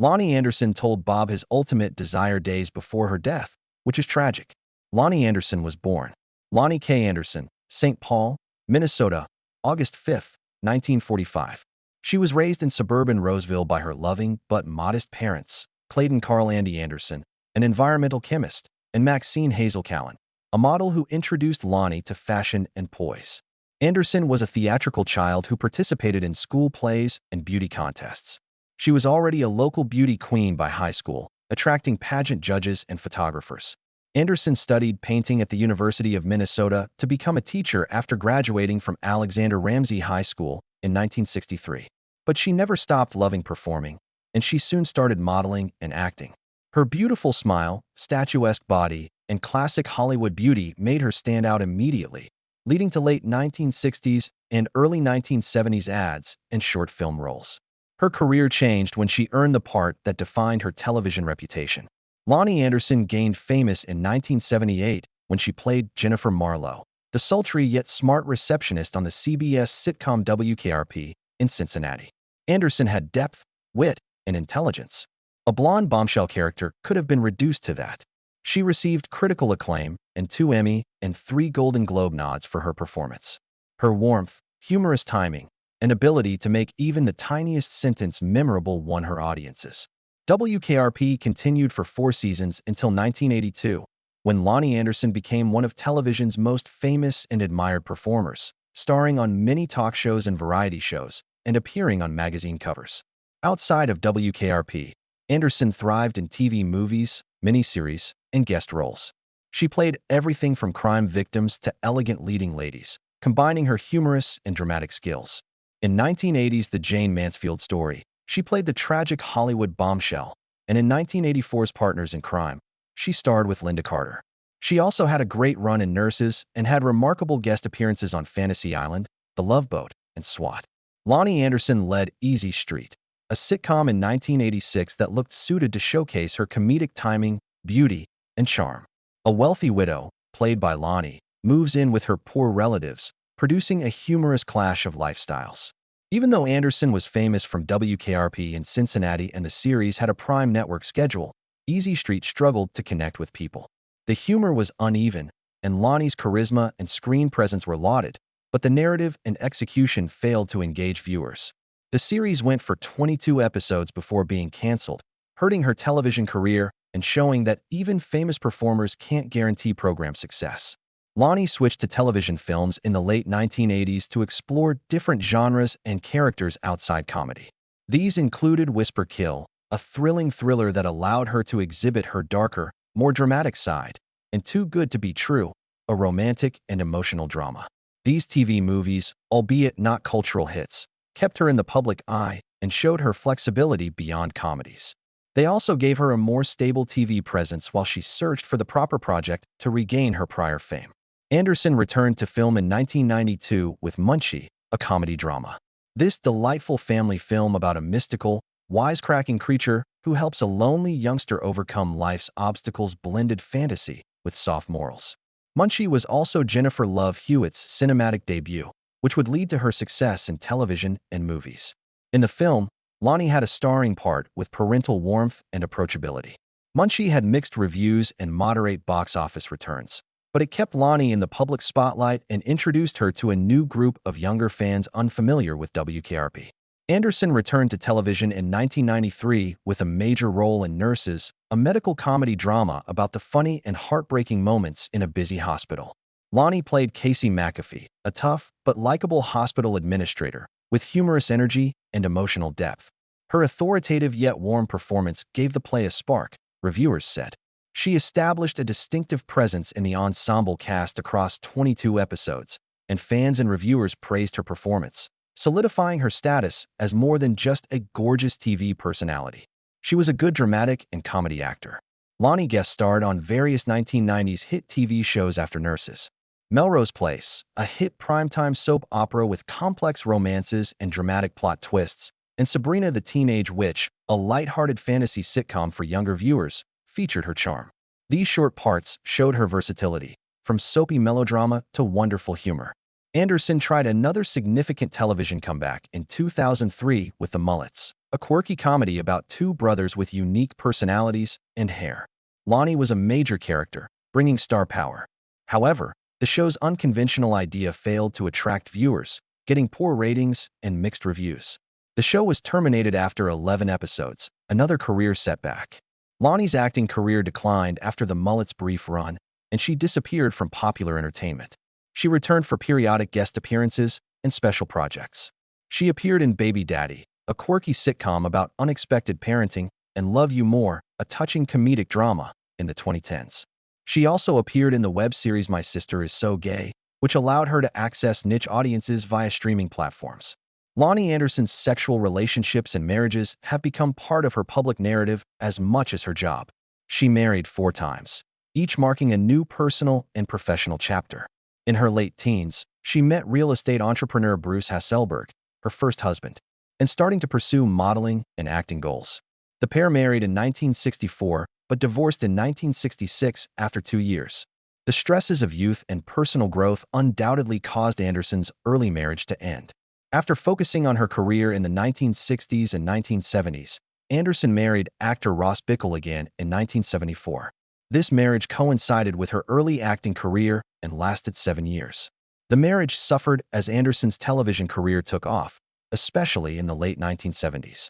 Loni Anderson told Bob his ultimate desire days before her death, which is tragic. Loni Anderson was born Loni K. Anderson, St. Paul, Minnesota, August 5, 1945. She was raised in suburban Roseville by her loving but modest parents, Clayton Carl Andy Anderson, an environmental chemist, and Maxine Hazel Callan, a model who introduced Loni to fashion and poise. Anderson was a theatrical child who participated in school plays and beauty contests. She was already a local beauty queen by high school, attracting pageant judges and photographers. Anderson studied painting at the University of Minnesota to become a teacher after graduating from Alexander Ramsey High School in 1963. But she never stopped loving performing, and she soon started modeling and acting. Her beautiful smile, statuesque body, and classic Hollywood beauty made her stand out immediately, leading to late 1960s and early 1970s ads and short film roles. Her career changed when she earned the part that defined her television reputation. Loni Anderson gained famous in 1978 when she played Jennifer Marlowe, the sultry yet smart receptionist on the CBS sitcom WKRP in Cincinnati. Anderson had depth, wit, and intelligence. A blonde bombshell character could have been reduced to that. She received critical acclaim and 2 Emmy and 3 Golden Globe nods for her performance. Her warmth, humorous timing, and ability to make even the tiniest sentence memorable won her audiences. WKRP continued for 4 seasons until 1982, when Loni Anderson became one of television's most famous and admired performers, starring on many talk shows and variety shows, and appearing on magazine covers. Outside of WKRP, Anderson thrived in TV movies, miniseries, and guest roles. She played everything from crime victims to elegant leading ladies, combining her humorous and dramatic skills. In 1980's The Jane Mansfield Story, she played the tragic Hollywood bombshell, and in 1984's Partners in Crime, she starred with Linda Carter. She also had a great run in Nurses and had remarkable guest appearances on Fantasy Island, The Love Boat, and SWAT. Loni Anderson led Easy Street, a sitcom in 1986 that looked suited to showcase her comedic timing, beauty, and charm. A wealthy widow, played by Loni, moves in with her poor relatives, producing a humorous clash of lifestyles. Even though Anderson was famous from WKRP in Cincinnati and the series had a prime network schedule, Easy Street struggled to connect with people. The humor was uneven, and Loni's charisma and screen presence were lauded, but the narrative and execution failed to engage viewers. The series went for 22 episodes before being canceled, hurting her television career and showing that even famous performers can't guarantee program success. Loni switched to television films in the late 1980s to explore different genres and characters outside comedy. These included Whisper Kill, a thrilling thriller that allowed her to exhibit her darker, more dramatic side, and Too Good to Be True, a romantic and emotional drama. These TV movies, albeit not cultural hits, kept her in the public eye and showed her flexibility beyond comedies. They also gave her a more stable TV presence while she searched for the proper project to regain her prior fame. Anderson returned to film in 1992 with Munchie, a comedy drama. This delightful family film about a mystical, wisecracking creature who helps a lonely youngster overcome life's obstacles blended fantasy with soft morals. Munchie was also Jennifer Love Hewitt's cinematic debut, which would lead to her success in television and movies. In the film, Loni had a starring part with parental warmth and approachability. Munchie had mixed reviews and moderate box office returns, but it kept Loni in the public spotlight and introduced her to a new group of younger fans unfamiliar with WKRP. Anderson returned to television in 1993 with a major role in Nurses, a medical comedy drama about the funny and heartbreaking moments in a busy hospital. Loni played Casey McAfee, a tough but likable hospital administrator with humorous energy and emotional depth. Her authoritative yet warm performance gave the play a spark, reviewers said. She established a distinctive presence in the ensemble cast across 22 episodes, and fans and reviewers praised her performance, solidifying her status as more than just a gorgeous TV personality. She was a good dramatic and comedy actor. Loni guest starred on various 1990s hit TV shows after Nurses. Melrose Place, a hit primetime soap opera with complex romances and dramatic plot twists, and Sabrina the Teenage Witch, a lighthearted fantasy sitcom for younger viewers, featured her charm. These short parts showed her versatility, from soapy melodrama to wonderful humor. Anderson tried another significant television comeback in 2003 with The Mullets, a quirky comedy about two brothers with unique personalities and hair. Loni was a major character, bringing star power. However, the show's unconventional idea failed to attract viewers, getting poor ratings and mixed reviews. The show was terminated after 11 episodes, another career setback. Loni's acting career declined after the mullet's brief run, and she disappeared from popular entertainment. She returned for periodic guest appearances and special projects. She appeared in Baby Daddy, a quirky sitcom about unexpected parenting, and Love You More, a touching comedic drama, in the 2010s. She also appeared in the web series My Sister Is So Gay, which allowed her to access niche audiences via streaming platforms. Loni Anderson's sexual relationships and marriages have become part of her public narrative as much as her job. She married 4 times, each marking a new personal and professional chapter. In her late teens, she met real estate entrepreneur Bruce Hasselberg, her first husband, and starting to pursue modeling and acting goals. The pair married in 1964 but divorced in 1966 after 2 years. The stresses of youth and personal growth undoubtedly caused Anderson's early marriage to end. After focusing on her career in the 1960s and 1970s, Anderson married actor Ross Bickle again in 1974. This marriage coincided with her early acting career and lasted 7 years. The marriage suffered as Anderson's television career took off, especially in the late 1970s.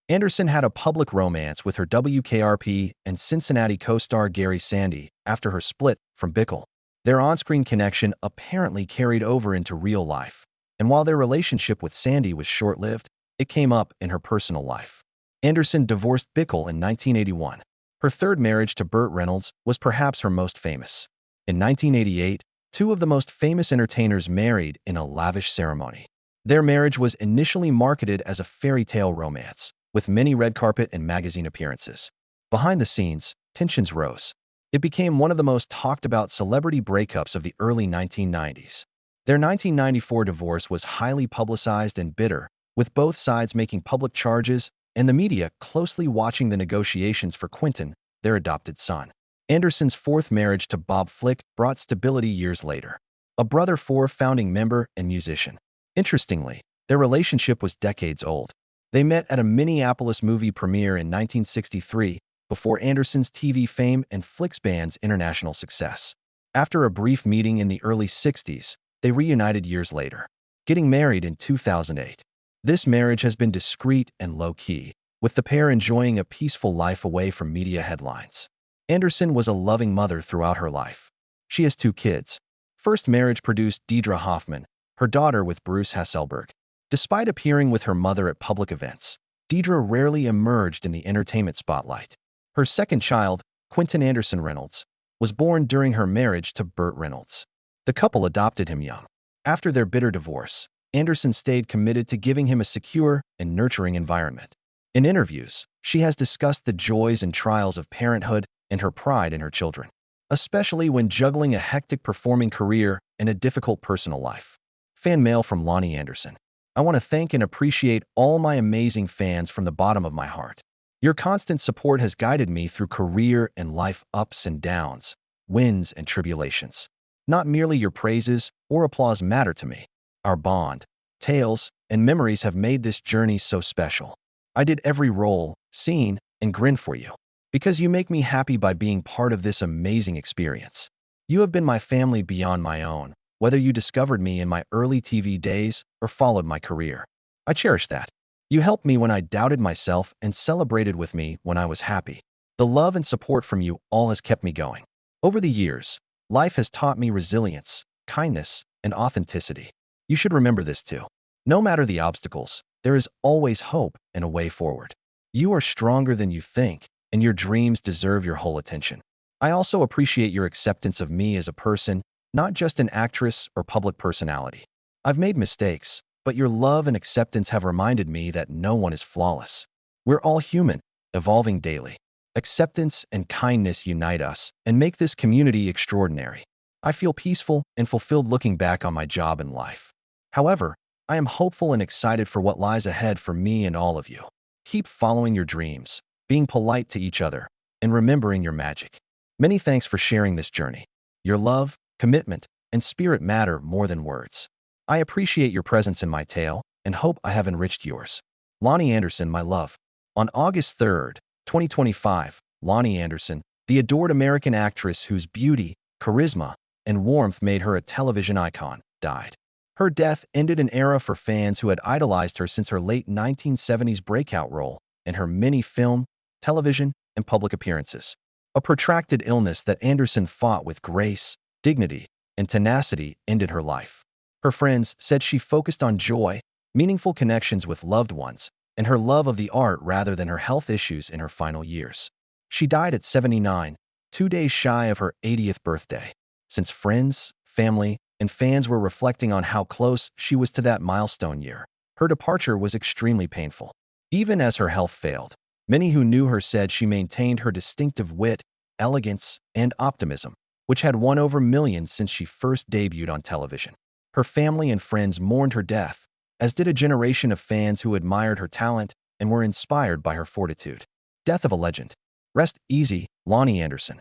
Anderson had a public romance with her WKRP and Cincinnati co-star Gary Sandy after her split from Bickle. Their on-screen connection apparently carried over into real life, and while their relationship with Sandy was short-lived, it came up in her personal life. Anderson divorced Bickle in 1981. Her third marriage to Burt Reynolds was perhaps her most famous. In 1988, 2 of the most famous entertainers married in a lavish ceremony. Their marriage was initially marketed as a fairy tale romance, with many red carpet and magazine appearances. Behind the scenes, tensions rose. It became one of the most talked-about celebrity breakups of the early 1990s. Their 1994 divorce was highly publicized and bitter, with both sides making public charges and the media closely watching the negotiations for Quentin, their adopted son. Anderson's fourth marriage to Bob Flick brought stability years later, a Brother 4 founding member and musician. Interestingly, their relationship was decades old. They met at a Minneapolis movie premiere in 1963, before Anderson's TV fame and Flick's band's international success. After a brief meeting in the early 60s, they reunited years later, getting married in 2008. This marriage has been discreet and low-key, with the pair enjoying a peaceful life away from media headlines. Anderson was a loving mother throughout her life. She has 2 kids. First marriage produced Deidre Hoffman, her daughter with Bruce Hasselberg. Despite appearing with her mother at public events, Deidre rarely emerged in the entertainment spotlight. Her second child, Quentin Anderson Reynolds, was born during her marriage to Burt Reynolds. The couple adopted him young. After their bitter divorce, Anderson stayed committed to giving him a secure and nurturing environment. In interviews, she has discussed the joys and trials of parenthood and her pride in her children, especially when juggling a hectic performing career and a difficult personal life. Fan mail from Loni Anderson. I want to thank and appreciate all my amazing fans from the bottom of my heart. Your constant support has guided me through career and life ups and downs, wins and tribulations. Not merely your praises or applause matter to me. Our bond, tales, and memories have made this journey so special. I did every role, scene, and grin for you, because you make me happy by being part of this amazing experience. You have been my family beyond my own, whether you discovered me in my early TV days or followed my career. I cherish that. You helped me when I doubted myself and celebrated with me when I was happy. The love and support from you all has kept me going. Over the years, life has taught me resilience, kindness, and authenticity. You should remember this too. No matter the obstacles, there is always hope and a way forward. You are stronger than you think, and your dreams deserve your whole attention. I also appreciate your acceptance of me as a person, not just an actress or public personality. I've made mistakes, but your love and acceptance have reminded me that no one is flawless. We're all human, evolving daily. Acceptance and kindness unite us and make this community extraordinary. I feel peaceful and fulfilled looking back on my job and life. However, I am hopeful and excited for what lies ahead for me and all of you. Keep following your dreams, being polite to each other, and remembering your magic. Many thanks for sharing this journey. Your love, commitment, and spirit matter more than words. I appreciate your presence in my tale and hope I have enriched yours. Loni Anderson, my love. On August 3rd, 2025, Loni Anderson, the adored American actress whose beauty, charisma, and warmth made her a television icon, died. Her death ended an era for fans who had idolized her since her late 1970s breakout role in her many film, television, and public appearances. A protracted illness that Anderson fought with grace, dignity, and tenacity ended her life. Her friends said she focused on joy, meaningful connections with loved ones, and her love of the art rather than her health issues in her final years. She died at 79, 2 days shy of her 80th birthday. Since friends, family, and fans were reflecting on how close she was to that milestone year, her departure was extremely painful. Even as her health failed, many who knew her said she maintained her distinctive wit, elegance, and optimism, which had won over millions since she first debuted on television. Her family and friends mourned her death, as did a generation of fans who admired her talent and were inspired by her fortitude. Death of a legend. Rest easy, Loni Anderson.